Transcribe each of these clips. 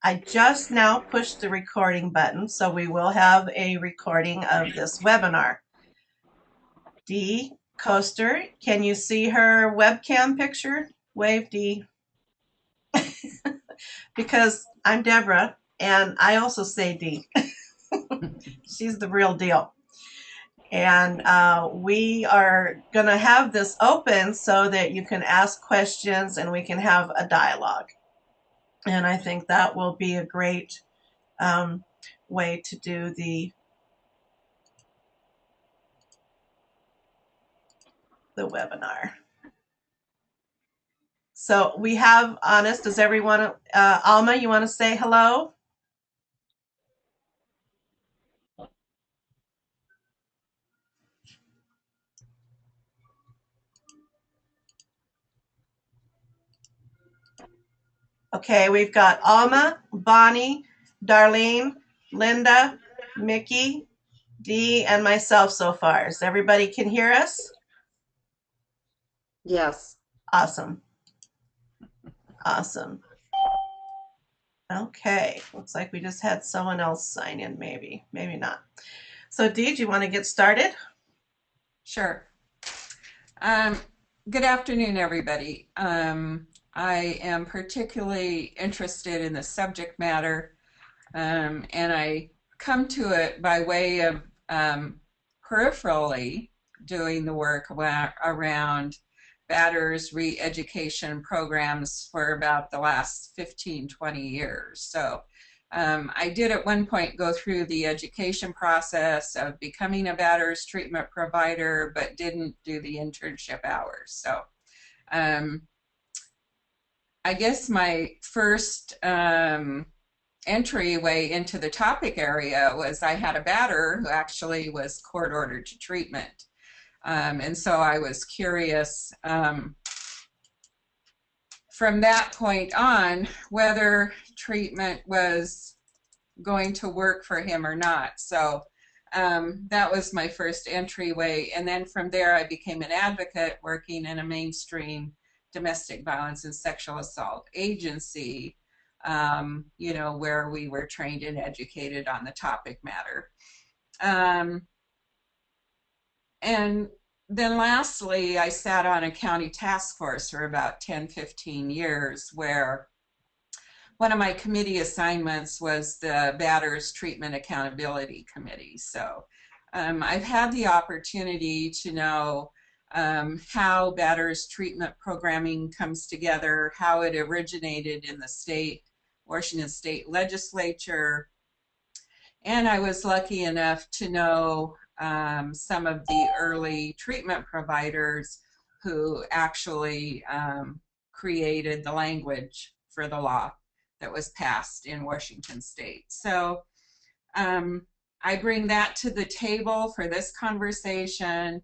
I just now pushed the recording button, so we will have a recording of this webinar. Dee Coaster, can you see her webcam picture? Wave, Dee. Because I'm Deborah, and I also say Dee. She's the real deal. And we are going to have this open so that you can ask questions and we can have a dialogue. And I think that will be a great way to do the webinar. So we have Honest. Does everyone, Alma, you want to say hello? Okay, we've got Alma, Bonnie, Darlene, Linda, Mickey, Dee, and myself so far. Does everybody can hear us? Yes. Awesome. Awesome. Okay, looks like we just had someone else sign in, maybe not. So Dee, do you want to get started? Sure. Good afternoon, everybody. I am particularly interested in the subject matter, and I come to it by way of peripherally doing the work around Batterer's re-education programs for about the last 15, 20 years. So I did at one point go through the education process of becoming a Batterer's treatment provider, but didn't do the internship hours. So I guess my first entryway into the topic area was I had a batterer who actually was court ordered to treatment. And so I was curious from that point on whether treatment was going to work for him or not. So that was my first entryway. And then from there, I became an advocate working in a mainstream domestic violence and sexual assault agency, you know, where we were trained and educated on the topic matter. And then lastly, I sat on a county task force for about 10, 15 years where one of my committee assignments was the Batterers Treatment Accountability Committee. So I've had the opportunity to know how Batterers treatment programming comes together, how it originated in the state, Washington State Legislature. And I was lucky enough to know some of the early treatment providers who actually created the language for the law that was passed in Washington State. So I bring that to the table for this conversation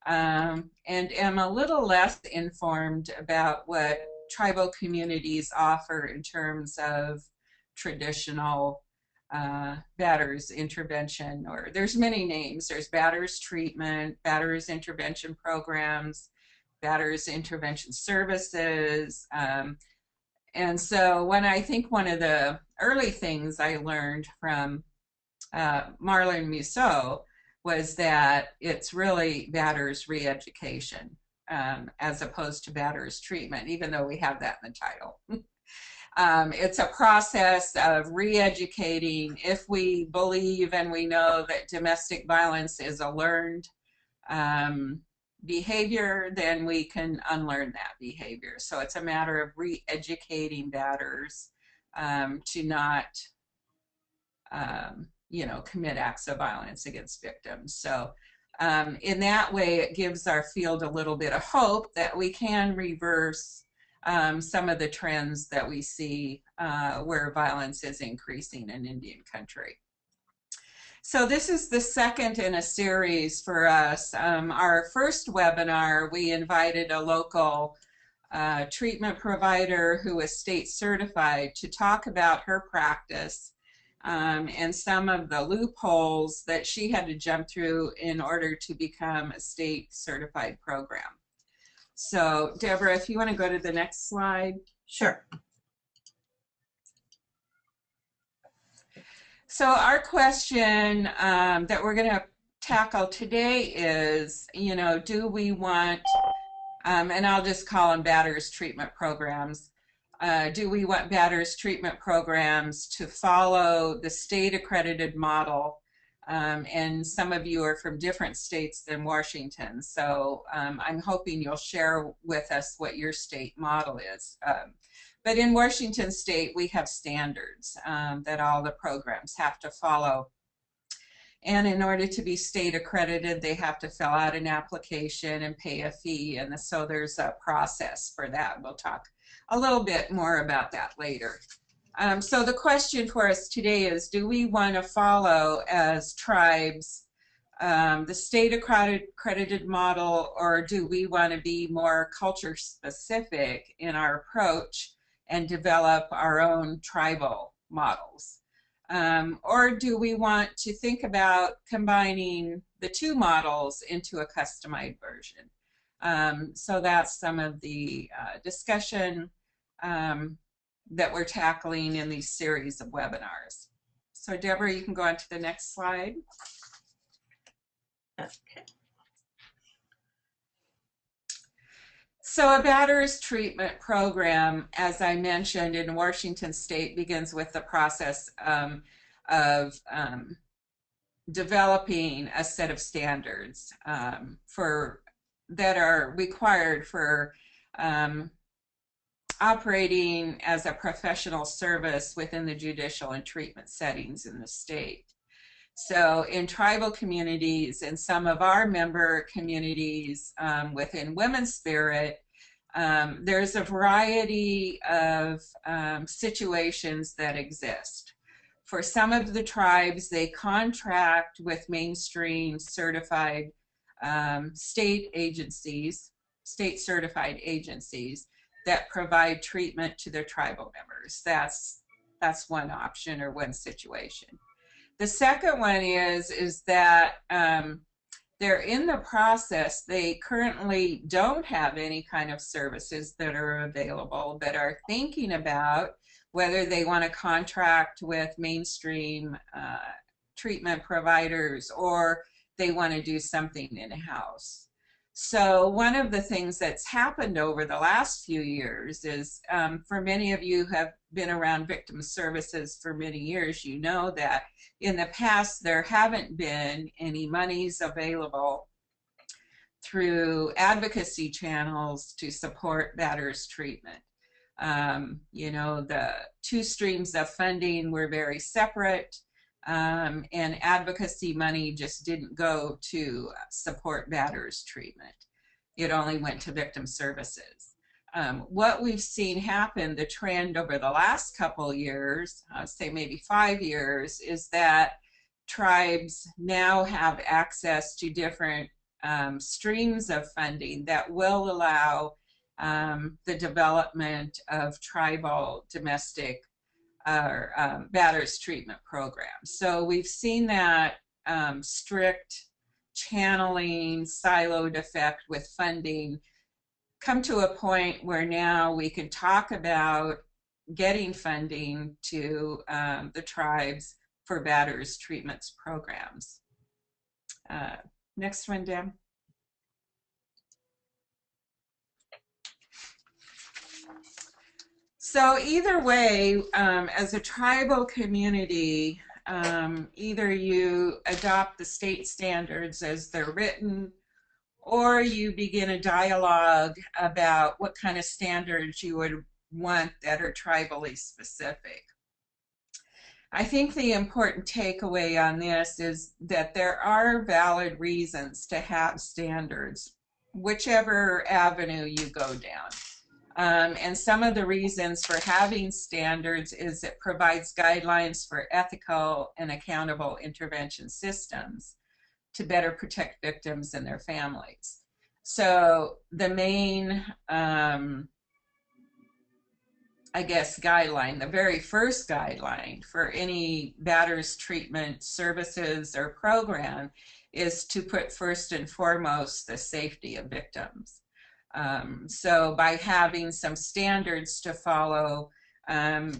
and am a little less informed about what tribal communities offer in terms of traditional Batterers intervention, or there's many names. There's Batterers treatment, Batterers intervention programs, Batterers intervention services. And so when I think one of the early things I learned from Marlon Musso was that it's really Batterers re-education as opposed to Batterers treatment, even though we have that in the title. It's a process of re-educating. If we believe and we know that domestic violence is a learned behavior, then we can unlearn that behavior. So it's a matter of re-educating batterers to not, you know, commit acts of violence against victims. So in that way, it gives our field a little bit of hope that we can reverse some of the trends that we see where violence is increasing in Indian country. So this is the second in a series for us. Our first webinar, we invited a local treatment provider who is state certified to talk about her practice and some of the loopholes that she had to jump through in order to become a state certified program. So Deborah, if you want to go to the next slide. Sure. So our question that we're going to tackle today is, do we want, and I'll just call them Batterers treatment programs. Do we want Batterers treatment programs to follow the state accredited model? And some of you are from different states than Washington. So I'm hoping you'll share with us what your state model is. But in Washington state, we have standards that all the programs have to follow. And in order to be state accredited, they have to fill out an application and pay a fee. And so there's a process for that. We'll talk a little bit more about that later. So the question for us today is, do we want to follow as tribes the state accredited model, or do we want to be more culture specific in our approach and develop our own tribal models? Or do we want to think about combining the two models into a customized version? So that's some of the discussion that we're tackling in these series of webinars. So Deborah, you can go on to the next slide. Okay. So a Batterers treatment program, as I mentioned, in Washington state begins with the process of developing a set of standards that are required for operating as a professional service within the judicial and treatment settings in the state. So in tribal communities and some of our member communities within WomenSpirit, there's a variety of situations that exist. For some of the tribes, they contract with mainstream certified state certified agencies that provide treatment to their tribal members. That's one option or one situation. The second one is that they're in the process. They currently don't have any kind of services that are available, but are thinking about whether they want to contract with mainstream treatment providers or they want to do something in-house. So one of the things that's happened over the last few years is, for many of you who have been around victim services for many years, you know that in the past there haven't been any monies available through advocacy channels to support Batterers treatment. The two streams of funding were very separate. And advocacy money just didn't go to support Batterers treatment. It only went to victim services. What we've seen happen, the trend over the last couple years, say maybe 5 years, is that tribes now have access to different streams of funding that will allow the development of tribal domestic Batterers treatment program. So we've seen that strict channeling, siloed effect with funding come to a point where now we can talk about getting funding to the tribes for Batterers treatments programs. Next one, Deb. So either way, as a tribal community, either you adopt the state standards as they're written, or you begin a dialogue about what kind of standards you would want that are tribally specific. I think the important takeaway on this is that there are valid reasons to have standards, whichever avenue you go down. And some of the reasons for having standards is it provides guidelines for ethical and accountable intervention systems to better protect victims and their families. So the main, guideline, the very first guideline for any Batterers treatment services or program is to put first and foremost the safety of victims. So by having some standards to follow,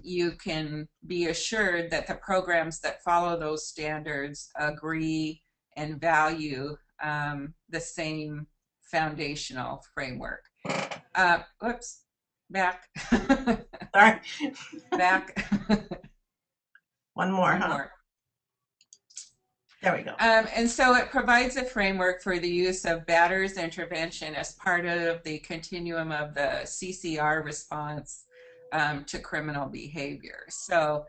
you can be assured that the programs that follow those standards agree and value the same foundational framework. Oops, back. Sorry. Back. One more, One huh? more. There we go. And so it provides a framework for the use of batterer's intervention as part of the continuum of the CCR response to criminal behavior. So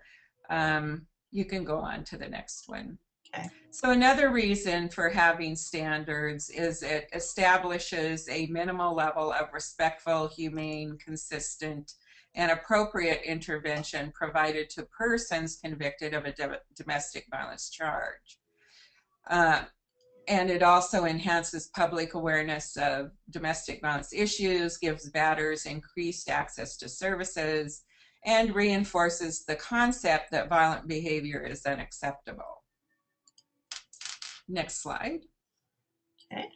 you can go on to the next one. Okay. So another reason for having standards is it establishes a minimal level of respectful, humane, consistent, and appropriate intervention provided to persons convicted of a domestic violence charge. And it also enhances public awareness of domestic violence issues, gives batters increased access to services, and reinforces the concept that violent behavior is unacceptable. Next slide. Okay.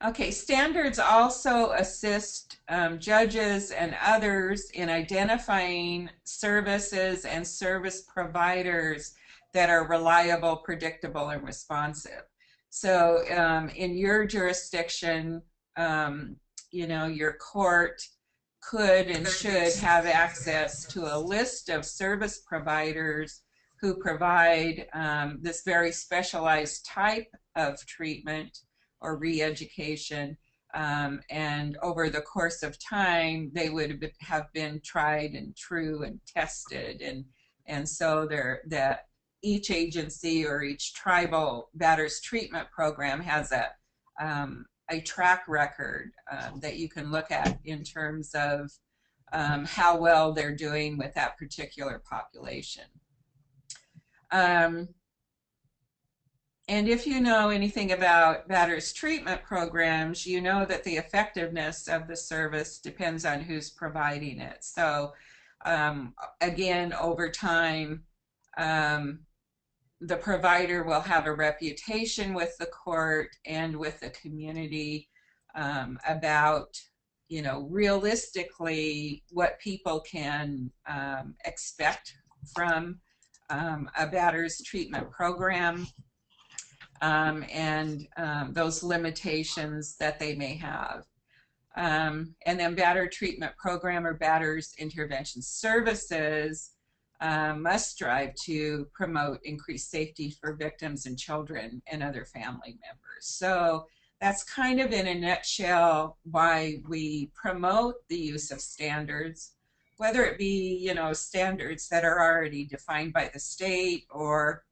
Okay, standards also assist judges and others in identifying services and service providers that are reliable, predictable, and responsive. So in your jurisdiction, your court could and should have access to a list of service providers who provide this very specialized type of treatment or re-education, and over the course of time they would have been tried and true and tested, and so that each agency or each tribal batters treatment program has a track record that you can look at in terms of how well they're doing with that particular population. And if you know anything about batters treatment programs, you know that the effectiveness of the service depends on who's providing it. So again, over time, the provider will have a reputation with the court and with the community about, realistically what people can expect from a batters treatment program, and those limitations that they may have. And then batter treatment program or batters intervention services must strive to promote increased safety for victims and children and other family members. So that's kind of in a nutshell why we promote the use of standards, whether it be, standards that are already defined by the state or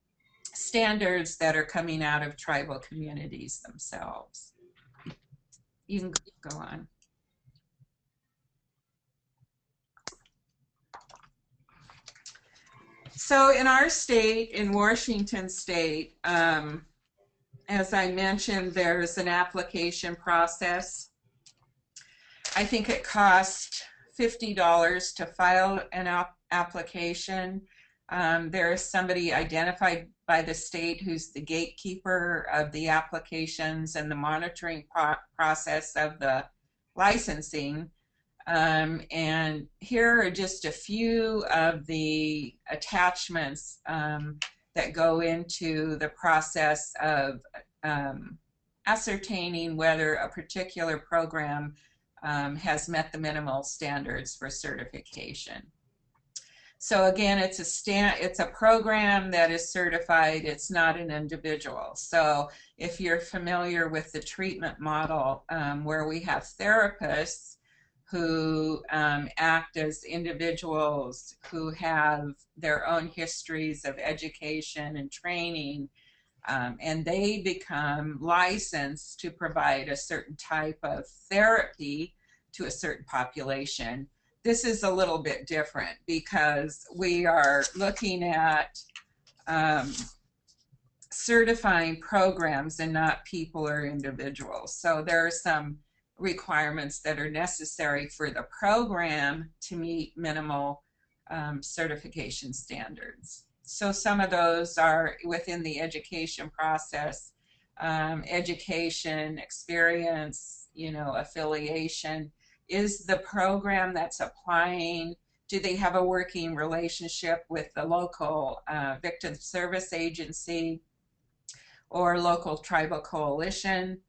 standards that are coming out of tribal communities themselves. You can go on. So in our state, in Washington state, as I mentioned, there's an application process. I think it costs $50 to file an application. There is somebody identified by the state who's the gatekeeper of the applications and the monitoring process of the licensing. And here are just a few of the attachments that go into the process of ascertaining whether a particular program has met the minimal standards for certification. So again, it's a program that is certified. It's not an individual. So if you're familiar with the treatment model, where we have therapists who act as individuals who have their own histories of education and training, and they become licensed to provide a certain type of therapy to a certain population. This is a little bit different because we are looking at certifying programs and not people or individuals. So there are some requirements that are necessary for the program to meet minimal certification standards. So some of those are within the education process, education, experience, affiliation, is the program that's applying, do they have a working relationship with the local victim service agency or local tribal coalition?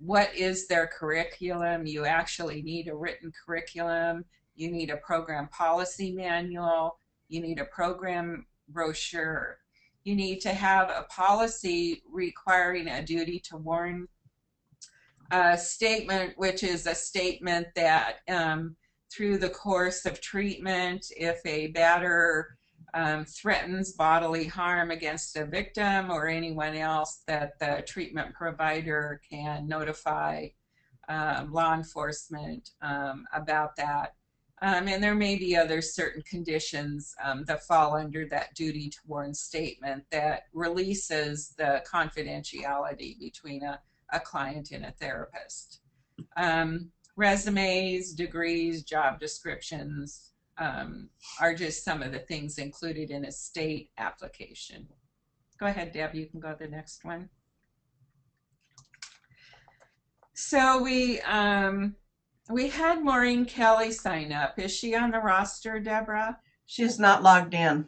What is their curriculum? You actually need a written curriculum. You need a program policy manual. You need a program brochure. You need to have a policy requiring a duty to warn statement, which is a statement that through the course of treatment, if a batterer threatens bodily harm against a victim or anyone else, that the treatment provider can notify law enforcement about that. And there may be other certain conditions that fall under that duty to warn statement that releases the confidentiality between a client and a therapist. Resumes, degrees, job descriptions are just some of the things included in a state application. Go ahead, Deb, you can go to the next one. So we had Maureen Kelly sign up. Is she on the roster, Deborah? She's not logged in.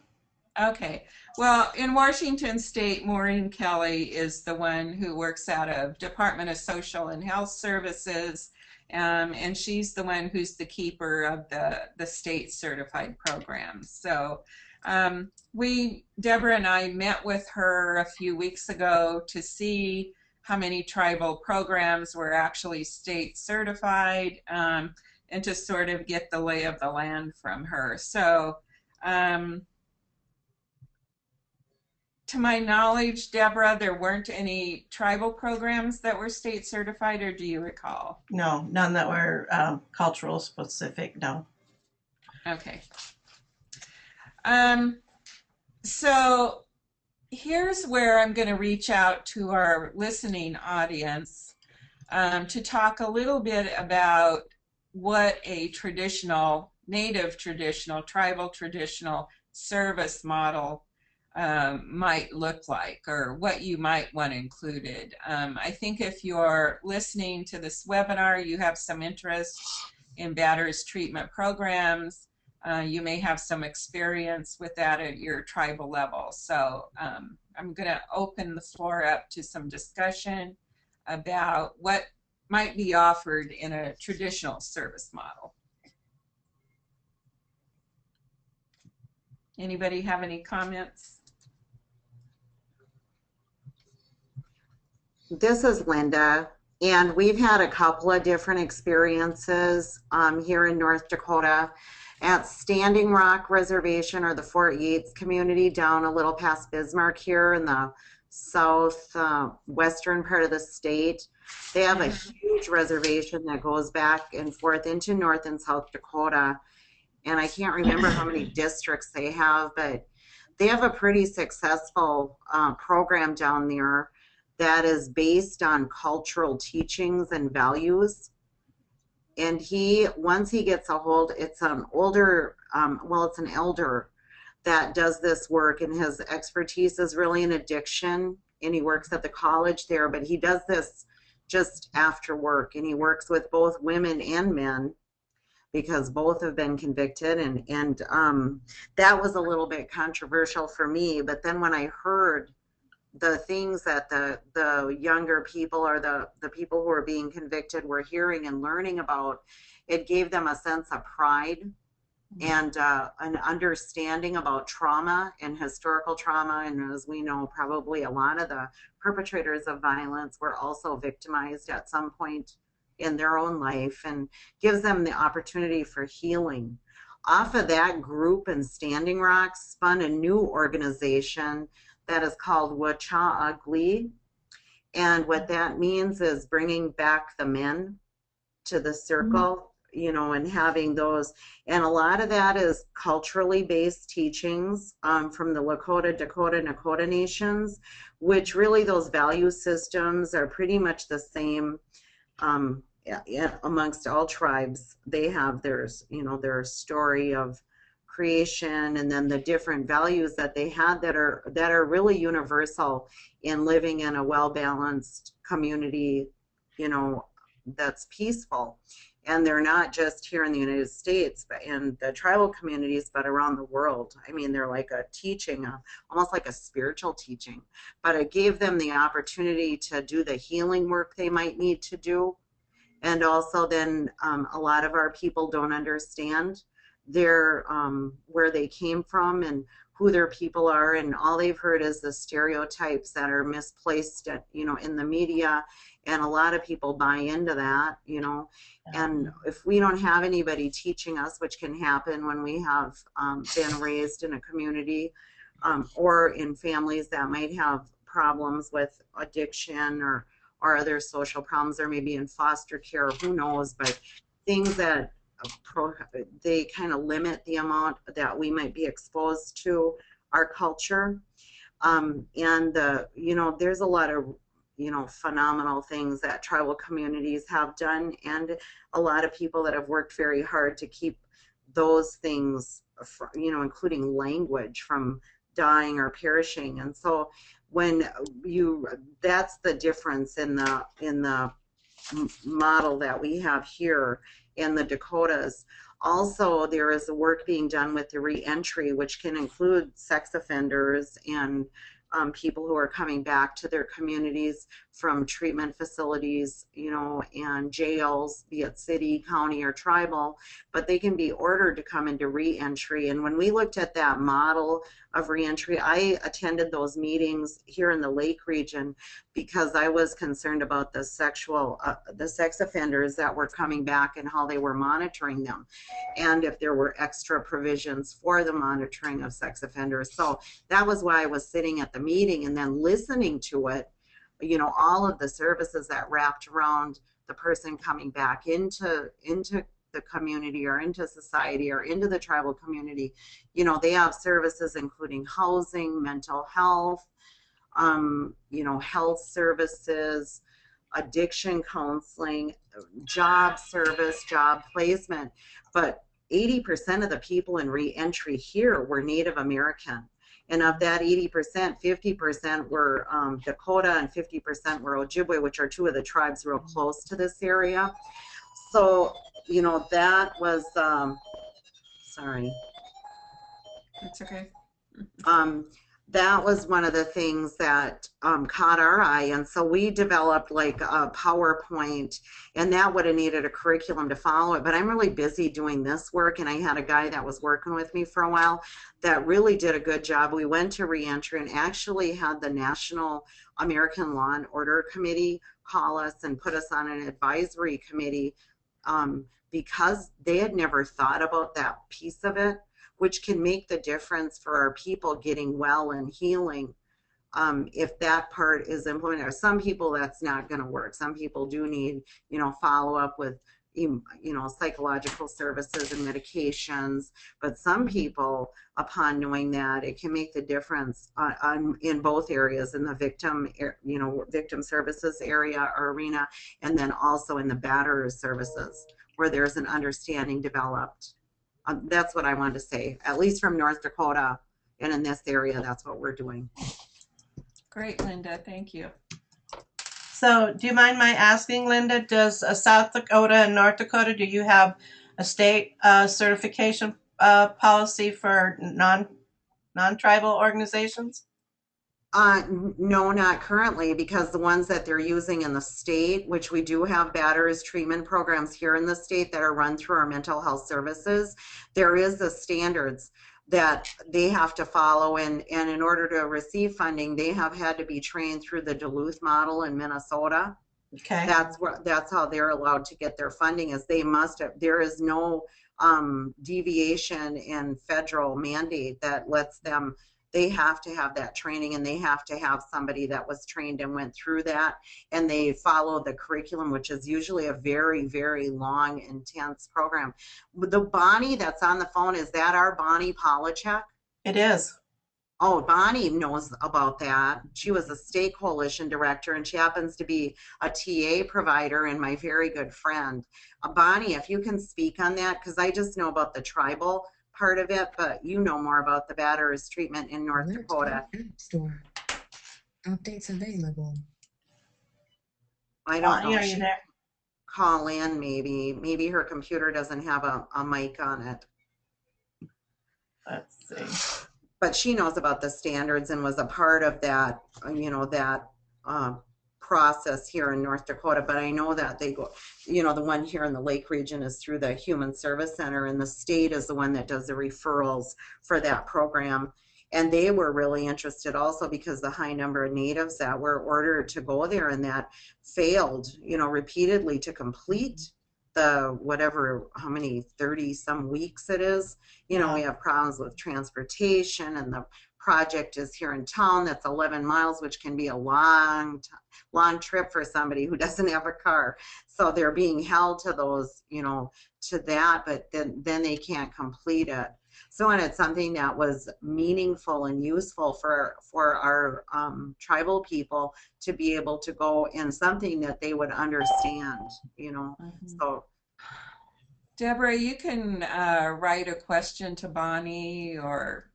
Okay. Well, in Washington State, Maureen Kelly is the one who works out of Department of Social and Health Services, and she's the one who's the keeper of the state certified programs. So Deborah and I met with her a few weeks ago to see how many tribal programs were actually state certified, and to sort of get the lay of the land from her. So to my knowledge, Deborah, there weren't any tribal programs that were state certified, or do you recall? No, none that were cultural specific, no. Okay. So here's where I'm going to reach out to our listening audience to talk a little bit about what a traditional, native traditional, tribal traditional service model might look like, or what you might want included. I think if you're listening to this webinar, you have some interest in batterers treatment programs. You may have some experience with that at your tribal level. So I'm going to open the floor up to some discussion about what might be offered in a traditional service model. Anybody have any comments? This is Linda, and we've had a couple of different experiences here in North Dakota at Standing Rock Reservation, or the Fort Yates community down a little past Bismarck here in the southwestern part of the state. They have a huge reservation that goes back and forth into North and South Dakota, and I can't remember how many districts they have, but they have a pretty successful program down there that is based on cultural teachings and values. And once he gets a hold, it's an older, it's an elder that does this work, and his expertise is really in addiction, and he works at the college there, but he does this just after work, and he works with both women and men because both have been convicted, and that was a little bit controversial for me. But then when I heard the things that the younger people, or the people who are being convicted, were hearing and learning about, it gave them a sense of pride and an understanding about trauma and historical trauma. And as we know, probably a lot of the perpetrators of violence were also victimized at some point in their own life, and gives them the opportunity for healing. Off of that group in Standing Rock spun a new organization that is called Wacha'agli, and what that means is bringing back the men to the circle, and having those, and a lot of that is culturally based teachings from the Lakota, Dakota, Nakota nations, which really those value systems are pretty much the same amongst all tribes. They have their story of creation, and then the different values that they had that are really universal in living in a well-balanced community, that's peaceful. And they're not just here in the United States, but in the tribal communities, but around the world. I mean, they're like a teaching, almost like a spiritual teaching. But it gave them the opportunity to do the healing work they might need to do. And also then a lot of our people don't understand their where they came from and who their people are, and all they've heard is the stereotypes that are misplaced in the media, and a lot of people buy into that. And if we don't have anybody teaching us, which can happen when we have been raised in a community or in families that might have problems with addiction or other social problems, or maybe in foster care, who knows, but things that they kind of limit the amount that we might be exposed to our culture. And there's a lot of phenomenal things that tribal communities have done, and a lot of people that have worked very hard to keep those things, including language, from dying or perishing. And so that's the difference in the model that we have here in the Dakotas. Also, there is work being done with the reentry, which can include sex offenders and people who are coming back to their communities from treatment facilities, and jails, be it city, county, or tribal, but they can be ordered to come into reentry. And when we looked at that model of reentry, I attended those meetings here in the Lake region because I was concerned about the sex offenders that were coming back and how they were monitoring them, and if there were extra provisions for the monitoring of sex offenders. So that was why I was sitting at the meeting and then listening to it, all of the services that wrapped around the person coming back into the community or into society or into the tribal community. They have services including housing, mental health, health services, addiction counseling, job service, job placement. But 80% of the people in reentry here were Native American. And of that 80%, 50% were Dakota and 50% were Ojibwe, which are two of the tribes real close to this area. So, that was, sorry. That's okay. That was one of the things that caught our eye. And so we developed like a PowerPoint, and that would have needed a curriculum to follow it. But I'm really busy doing this work, and I had a guy that was working with me for a while that really did a good job. We went to reentry and actually had the National American Law and Order Committee call us and put us on an advisory committee because they had never thought about that piece of it, which can make the difference for our people getting well and healing if that part is implemented. Some people, that's not going to work. Some people do need, follow up with, psychological services and medications. But some people, upon knowing that, it can make the difference in both areas, in the victim services area or arena, and then also in the batterer services, where there's an understanding developed. That's what I wanted to say, at least from North Dakota and in this area, that's what we're doing. Great, Linda. Thank you. So do you mind my asking, Linda, does South Dakota and North Dakota, do you have a state certification policy for non-tribal organizations? No, not currently, because the ones that they're using in the state, which we do have batterers treatment programs here in the state that are run through our mental health services, there is the standards that they have to follow, and in order to receive funding, they have had to be trained through the Duluth model in Minnesota. Okay. That's how they're allowed to get their funding, is they must have, there is no deviation in federal mandate that lets them. They have to have that training, and they have to have somebody that was trained and went through that, and they follow the curriculum, which is usually a very, very long, intense program. The Bonnie that's on the phone, is that our Bonnie Polachek? It is. Oh, Bonnie knows about that. She was a state coalition director, and she happens to be a TA provider and my very good friend. Bonnie, if you can speak on that, because I just know about the tribal part of it, but you know more about the batterers treatment in North Dakota. App Store. Updates available. I don't know. Are you there? call in maybe. Maybe her computer doesn't have a mic on it. Let's see. But she knows about the standards and was a part of that, that process here in North Dakota. But I know that they go, the one here in the Lake region is through the Human Service Center, and the state is the one that does the referrals for that program. And they were really interested also because the high number of natives that were ordered to go there and that failed, repeatedly to complete the whatever, how many, 30 some weeks it is. We have problems with transportation, and the project is here in town. That's 11 miles, which can be a long trip for somebody who doesn't have a car. So they're being held to those, to that, but then they can't complete it. So, and it's something that was meaningful and useful for our tribal people to be able to go in something that they would understand, So, Deborah, you can write a question to Bonnie or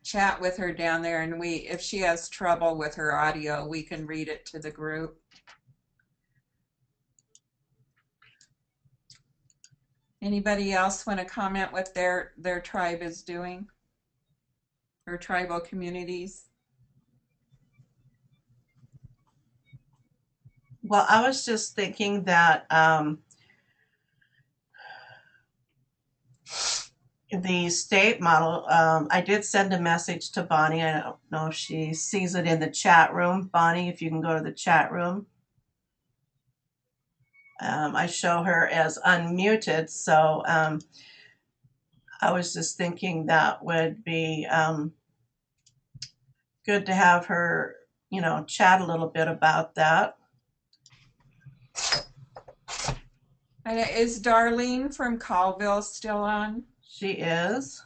chat with her down there, and if she has trouble with her audio, we can read it to the group. Anybody else want to comment what their tribe is doing, or tribal communities? Well, I was just thinking that the state model, I did send a message to Bonnie. I don't know if she sees it in the chat room. Bonnie, if you can go to the chat room. I show her as unmuted, so I was just thinking that would be good to have her, chat a little bit about that. And is Darlene from Colville still on? She is.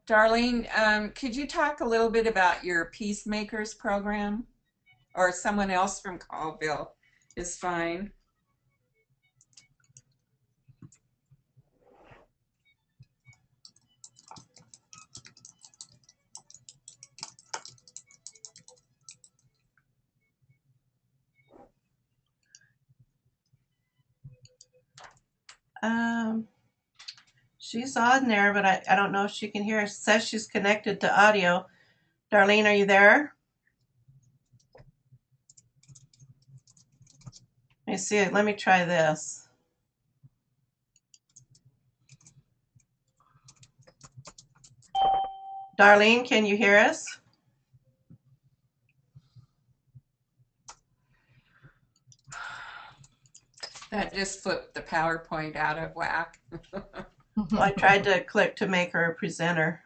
Darlene, could you talk a little bit about your Peacemakers program? Or someone else from Colville is fine. She's on there, but I don't know if she can hear us. It says she's connected to audio. Darlene, are you there? Let me see it. Let me try this. Darlene, can you hear us? That just flipped the PowerPoint out of whack. Well, I tried to click to make her a presenter.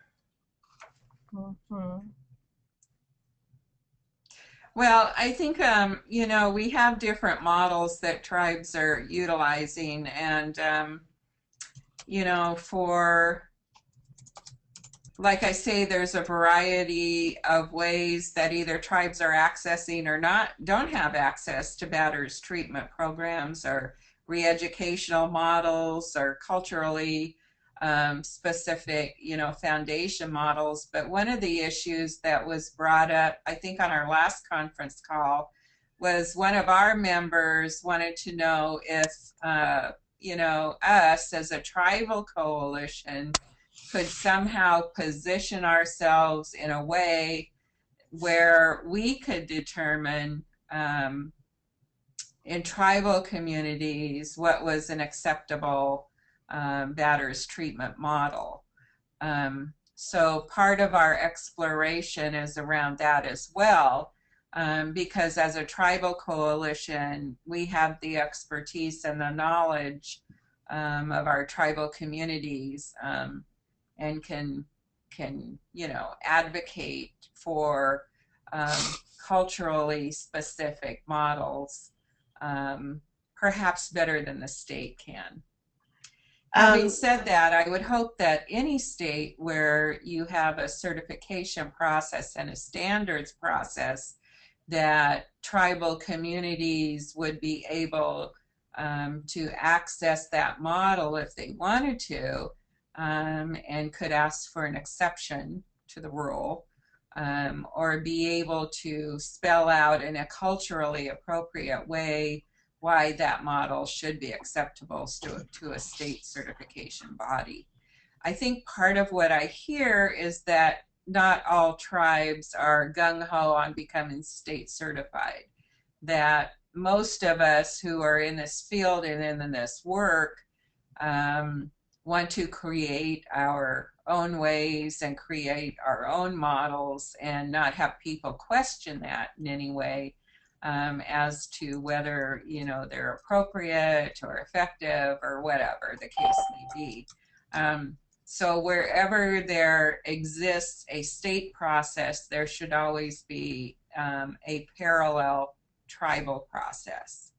Well, I think, we have different models that tribes are utilizing, and, like I say, there's a variety of ways that either tribes are accessing or don't have access to Batterer's treatment programs, or re-educational models, or culturally specific, foundation models. But one of the issues that was brought up, I think, on our last conference call was one of our members wanted to know if, us as a tribal coalition could somehow position ourselves in a way where we could determine in tribal communities what was an acceptable Batterer's treatment model. So part of our exploration is around that as well, because as a tribal coalition, we have the expertise and the knowledge of our tribal communities, and can advocate for culturally specific models, perhaps better than the state can. Having said that, I would hope that any state where you have a certification process and a standards process, that tribal communities would be able to access that model if they wanted to, and could ask for an exception to the rule, or be able to spell out in a culturally appropriate way why that model should be acceptable to a state certification body. I think part of what I hear is that not all tribes are gung-ho on becoming state certified, that most of us who are in this field and in this work want to create our own ways and create our own models and not have people question that in any way, as to whether, you know, they're appropriate or effective or whatever the case may be. So wherever there exists a state process, there should always be a parallel tribal process,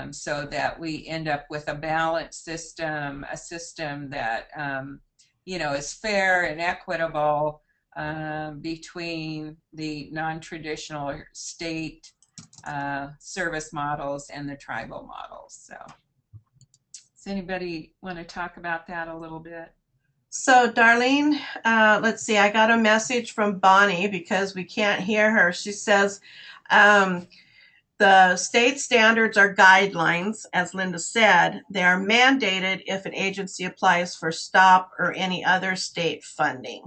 so that we end up with a balanced system, a system that you know, is fair and equitable between the non-traditional state service models and the tribal models. So does anybody want to talk about that a little bit? So, Darlene, let's see, I got a message from Bonnie because we can't hear her. She says, the state standards are guidelines, as Linda said. They are mandated if an agency applies for STOP or any other state funding.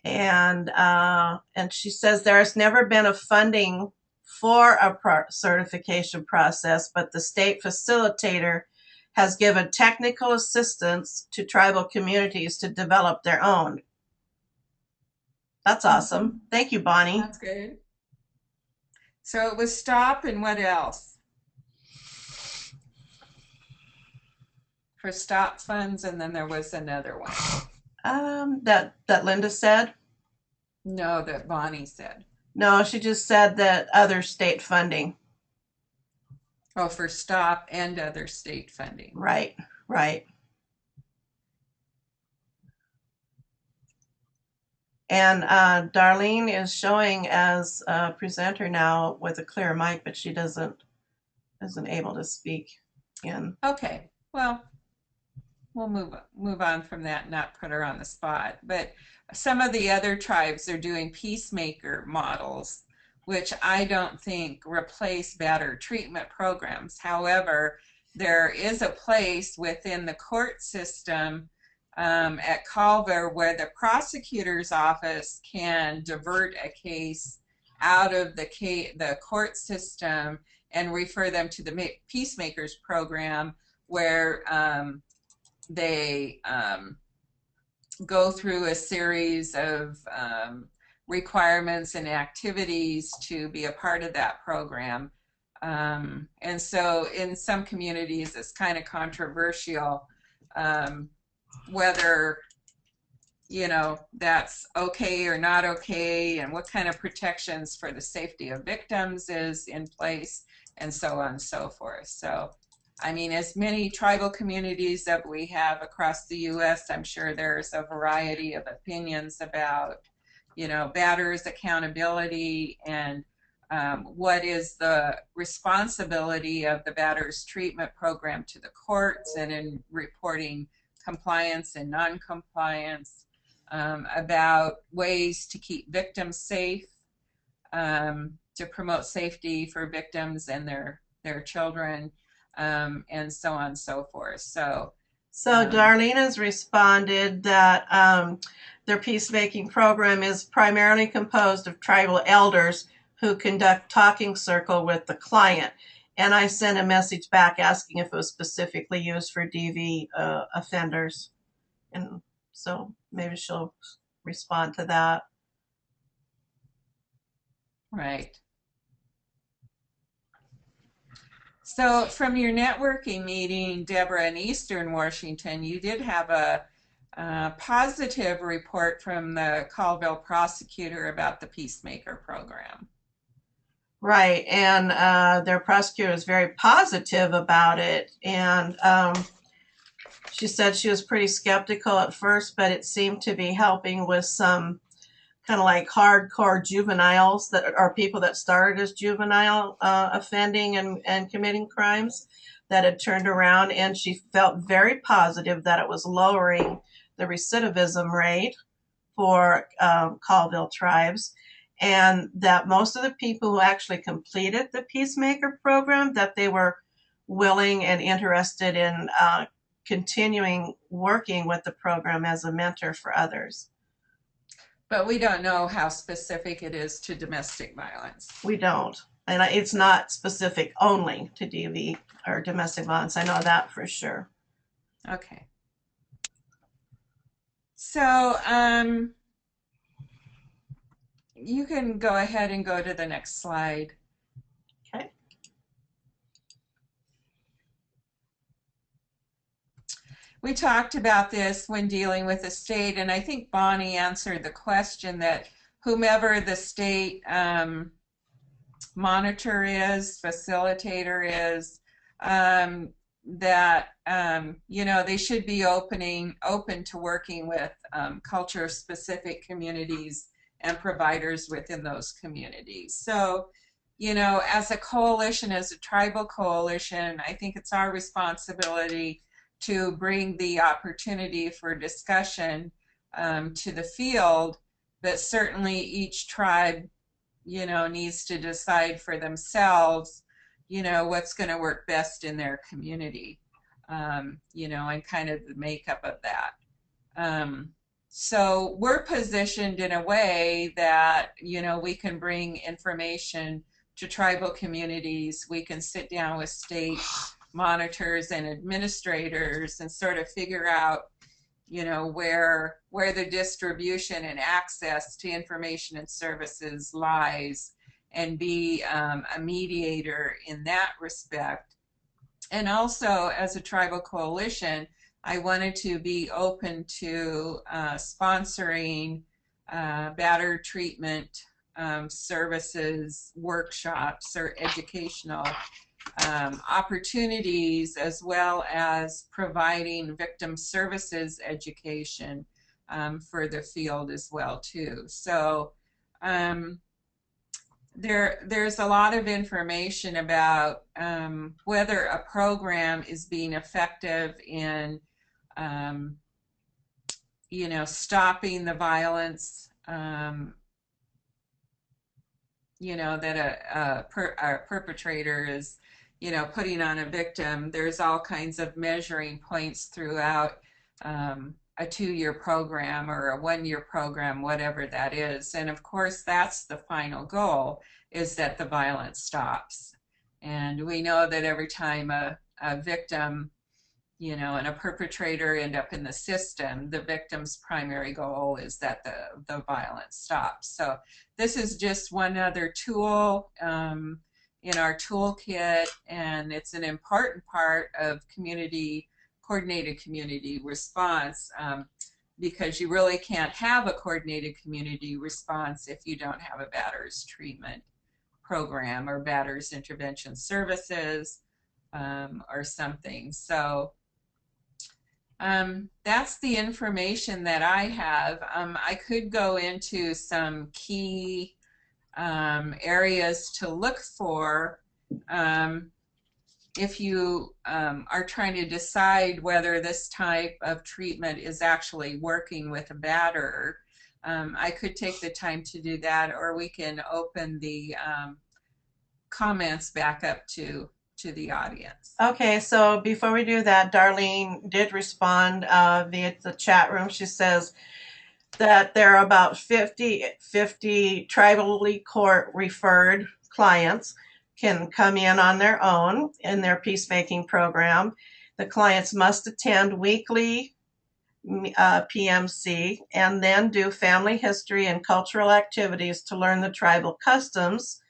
And she says there has never been a funding for a certification process, but the state facilitator has given technical assistance to tribal communities to develop their own. That's awesome. Thank you, Bonnie. That's good. So it was STOP, and what else? For STOP funds, and then there was another one. That Linda said? No, that Bonnie said. No, she just said that other state funding. Oh, for STOP and other state funding. Right, right. And Darlene is showing as a presenter now with a clear mic, but she isn't able to speak in. Okay, well, we'll move on from that and not put her on the spot. But some of the other tribes are doing peacemaker models, which I don't think replace Batterer treatment programs. However, there is a place within the court system at Culver where the prosecutor's office can divert a case out of the court system and refer them to the Peacemakers program, where they go through a series of requirements and activities to be a part of that program. And so in some communities, it's kind of controversial whether, you know, that's okay or not okay, and what kind of protections for the safety of victims is in place, and so on and so forth. So, I mean, as many tribal communities that we have across the U.S., I'm sure there's a variety of opinions about, you know, Batterer's accountability and what is the responsibility of the Batterer's treatment program to the courts and in reporting compliance and non-compliance, about ways to keep victims safe, to promote safety for victims and their children, and so on and so forth. So Darlene has responded that their peacemaking program is primarily composed of tribal elders who conduct talking circle with the client. And I sent a message back asking if it was specifically used for DV offenders. And so maybe she'll respond to that. Right. So from your networking meeting, Deborah, in Eastern Washington, you did have a positive report from the Colville prosecutor about the Peacemaker program. Right, and their prosecutor was very positive about it, and she said she was pretty skeptical at first, but it seemed to be helping with some kind of like hardcore juveniles that are people that started as juvenile offending and committing crimes that had turned around, and she felt very positive that it was lowering the recidivism rate for Colville tribes. and that most of the people who actually completed the Peacemaker program, that they were willing and interested in continuing working with the program as a mentor for others. But we don't know how specific it is to domestic violence. We don't. And it's not specific only to DV or domestic violence. I know that for sure. Okay. So you can go ahead and go to the next slide. Okay. We talked about this when dealing with the state, and I think Bonnie answered the question that whomever the state monitor is, facilitator is, that you know, they should be open to working with culture-specific communities and providers within those communities. So, you know, as a coalition, as a tribal coalition, I think it's our responsibility to bring the opportunity for discussion to the field, but certainly each tribe, you know, needs to decide for themselves, you know, what's going to work best in their community, you know, and kind of the makeup of that. So we're positioned in a way that, you know, we can bring information to tribal communities. We can sit down with state monitors and administrators and sort of figure out, you know, where the distribution and access to information and services lies, and be a mediator in that respect. And also, as a tribal coalition, I wanted to be open to sponsoring batterer treatment services, workshops, or educational opportunities, as well as providing victim services education for the field as well too. So there's a lot of information about whether a program is being effective in you know, stopping the violence, you know, that a perpetrator is, you know, putting on a victim. There's all kinds of measuring points throughout a 2-year program or a 1-year program, whatever that is. And of course, that's the final goal, is that the violence stops. And we know that every time a victim, you know, and a perpetrator end up in the system, the victim's primary goal is that the violence stops. So this is just one other tool in our toolkit, and it's an important part of coordinated community response, because you really can't have a coordinated community response if you don't have a batterers treatment program or batterers intervention services or something. So that's the information that I have. I could go into some key areas to look for if you are trying to decide whether this type of treatment is actually working with a batterer. I could take the time to do that, or we can open the comments back up to the audience. Okay, so before we do that, Darlene did respond via the chat room. She says that there are about 50 tribally court referred clients can come in on their own in their peacemaking program. The clients must attend weekly PMC and then do family history and cultural activities to learn the tribal customs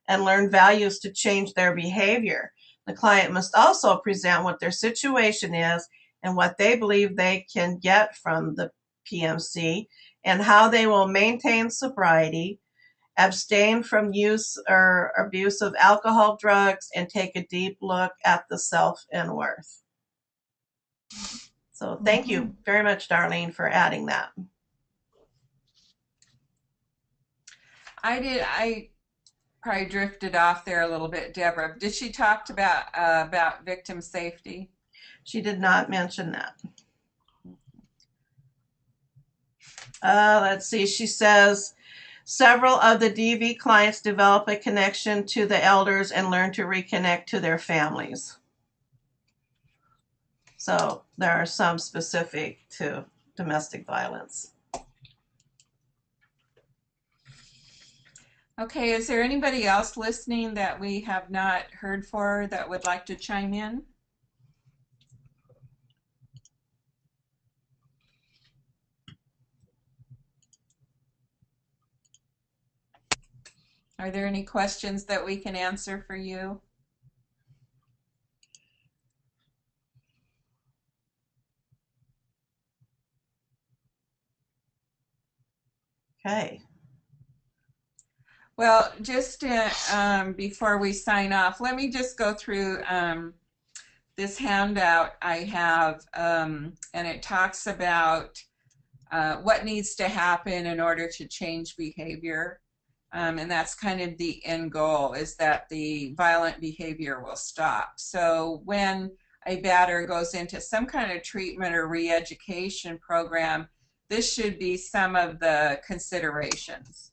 and learn values to change their behavior. The client must also present what their situation is and what they believe they can get from the PMC and how they will maintain sobriety, abstain from use or abuse of alcohol, drugs, and take a deep look at the self and worth. So thank you very much, Darlene, for adding that. I probably drifted off there a little bit, Deborah. Did she talk about victim safety? She did not mention that. Let's see. She says Several of the DV clients develop a connection to the elders and learn to reconnect to their families. So there are some specific to domestic violence. Okay, is there anybody else listening that we have not heard for that would like to chime in? Are there any questions that we can answer for you? Okay. Well, just before we sign off, let me just go through this handout I have, and it talks about what needs to happen in order to change behavior. And that's kind of the end goal, is that the violent behavior will stop. So when a batterer goes into some kind of treatment or re-education program, this should be some of the considerations.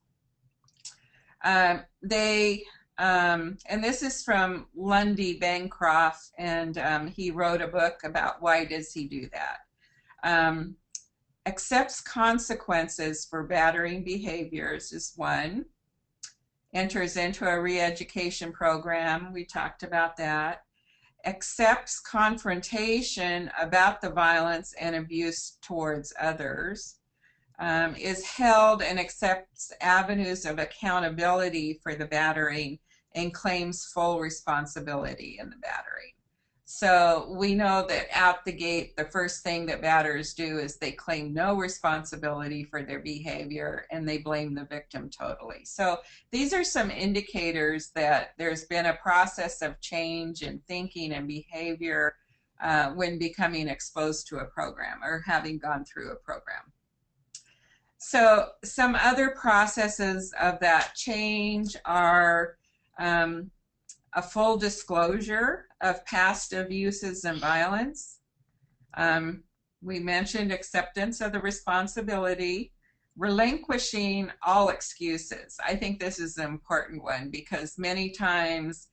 And this is from Lundy Bancroft, and he wrote a book about why does he do that. Accepts consequences for battering behaviors is one. Enters into a re-education program, we talked about that. Accepts confrontation about the violence and abuse towards others. Is held and accepts avenues of accountability for the battering and claims full responsibility in the battering. So we know that out the gate, the first thing that batterers do is they claim no responsibility for their behavior and they blame the victim totally. So these are some indicators that there's been a process of change in thinking and behavior when becoming exposed to a program or having gone through a program. So some other processes of that change are a full disclosure of past abuses and violence. We mentioned acceptance of the responsibility, relinquishing all excuses. I think this is an important one because many times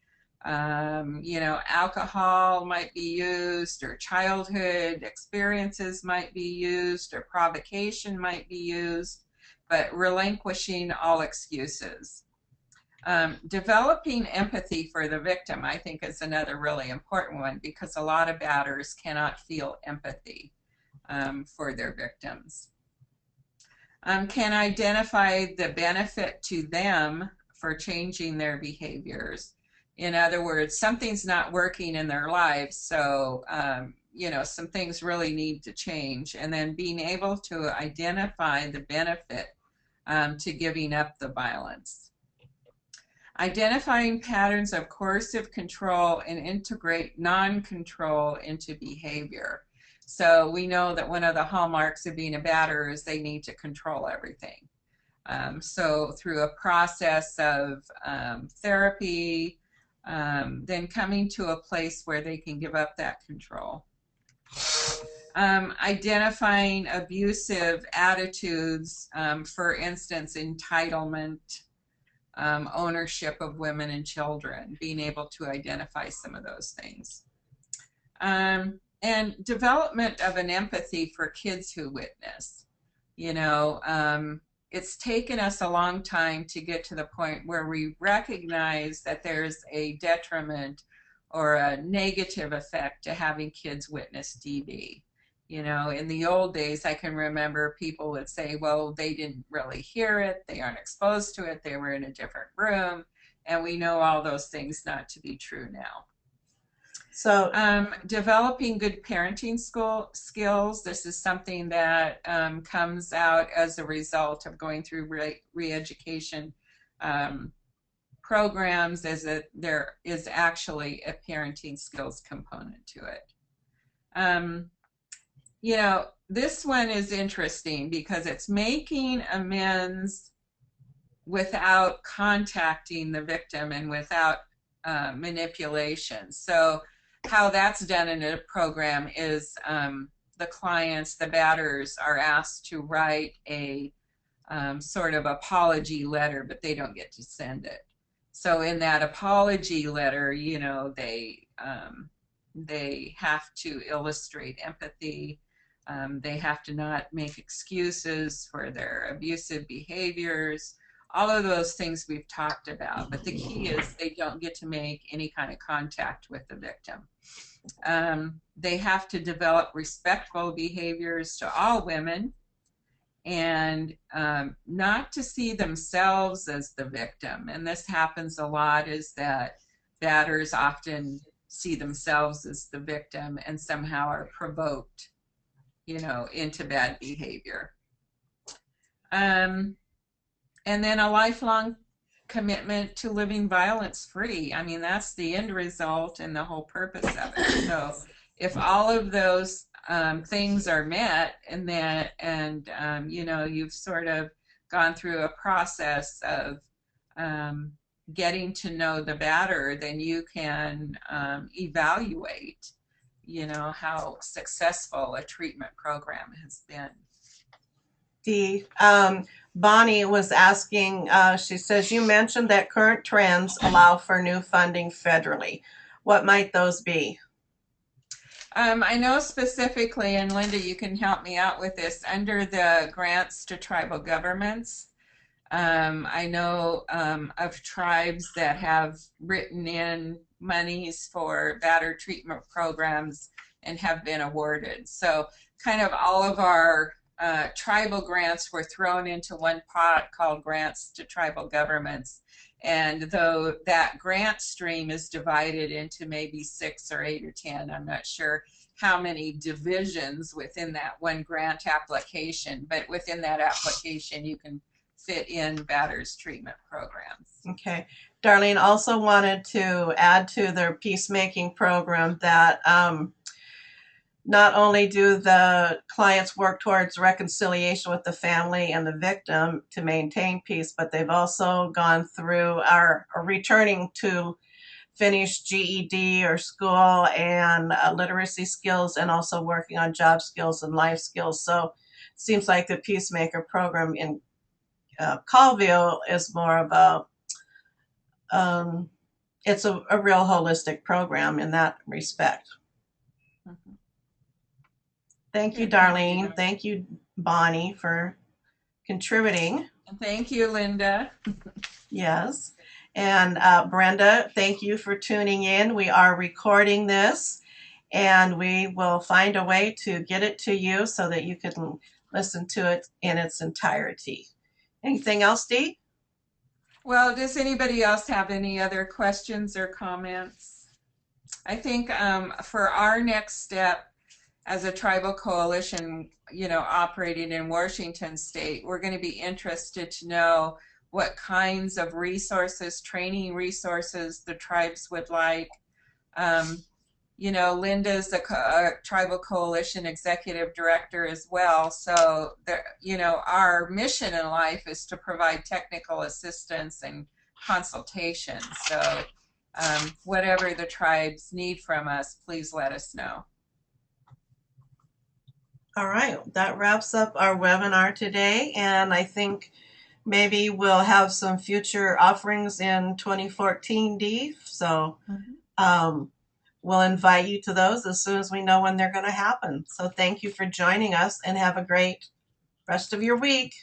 alcohol might be used, or childhood experiences might be used, or provocation might be used, but relinquishing all excuses. Developing empathy for the victim, I think, is another really important one because a lot of batterers cannot feel empathy for their victims. Can identify the benefit to them for changing their behaviors. In other words, something's not working in their lives, so some things really need to change. And then being able to identify the benefit to giving up the violence. Identifying patterns of coercive control and integrate non-control into behavior. So we know that one of the hallmarks of being a batterer is they need to control everything. So through a process of therapy, then coming to a place where they can give up that control. Identifying abusive attitudes, for instance, entitlement, ownership of women and children, being able to identify some of those things. And development of an empathy for kids who witness. It's taken us a long time to get to the point where we recognize that there's a detriment or a negative effect to having kids witness DV. In the old days, I can remember people would say, well, they didn't really hear it, they aren't exposed to it, they were in a different room, and we know all those things not to be true now. So developing good parenting skills. This is something that comes out as a result of going through re-education programs, as there is actually a parenting skills component to it. This one is interesting because it's making amends without contacting the victim and without manipulation. So how that's done in a program is the clients, the batterers, are asked to write a sort of apology letter, but they don't get to send it. So in that apology letter, you know, they have to illustrate empathy. They have to not make excuses for their abusive behaviors. All of those things we've talked about, but the key is they don't get to make any kind of contact with the victim. They have to develop respectful behaviors to all women, and not to see themselves as the victim. And this happens a lot, is that batters often see themselves as the victim and somehow are provoked, you know, into bad behavior. And then a lifelong commitment to living violence free. I mean, that's the end result and the whole purpose of it. So if all of those things are met, and that, and you know, you've sort of gone through a process of getting to know the batter, then you can evaluate, you know, how successful a treatment program has been. Dee, Bonnie was asking, she says, you mentioned that current trends allow for new funding federally. What might those be? I know specifically, and Linda, you can help me out with this, under the grants to tribal governments, I know of tribes that have written in monies for batter treatment programs and have been awarded. So kind of all of our tribal grants were thrown into one pot called grants to tribal governments. And though that grant stream is divided into maybe 6 or 8 or 10, I'm not sure how many divisions within that one grant application, but within that application you can fit in batters treatment programs. Okay. Darlene also wanted to add to their peacemaking program that not only do the clients work towards reconciliation with the family and the victim to maintain peace, but they've also gone through are returning to finish GED or school and literacy skills, and also working on job skills and life skills. So it seems like the Peacemaker program in Colville is more of it's a real holistic program in that respect. Mm-hmm. Thank you, Darlene. Thank you, Bonnie, for contributing. And thank you, Linda. Yes. And Brenda, thank you for tuning in. We are recording this, and we will find a way to get it to you so that you can listen to it in its entirety. Anything else, Dee? Well, does anybody else have any other questions or comments? I think for our next step as a tribal coalition, you know, operating in Washington State, we're going to be interested to know what kinds of resources, training resources the tribes would like. You know, Linda's a tribal coalition executive director as well. So, you know, our mission in life is to provide technical assistance and consultation. So whatever the tribes need from us, please let us know. All right, that wraps up our webinar today, and I think maybe we'll have some future offerings in 2014, Dee. So we'll invite you to those as soon as we know when they're going to happen. So thank you for joining us, and have a great rest of your week.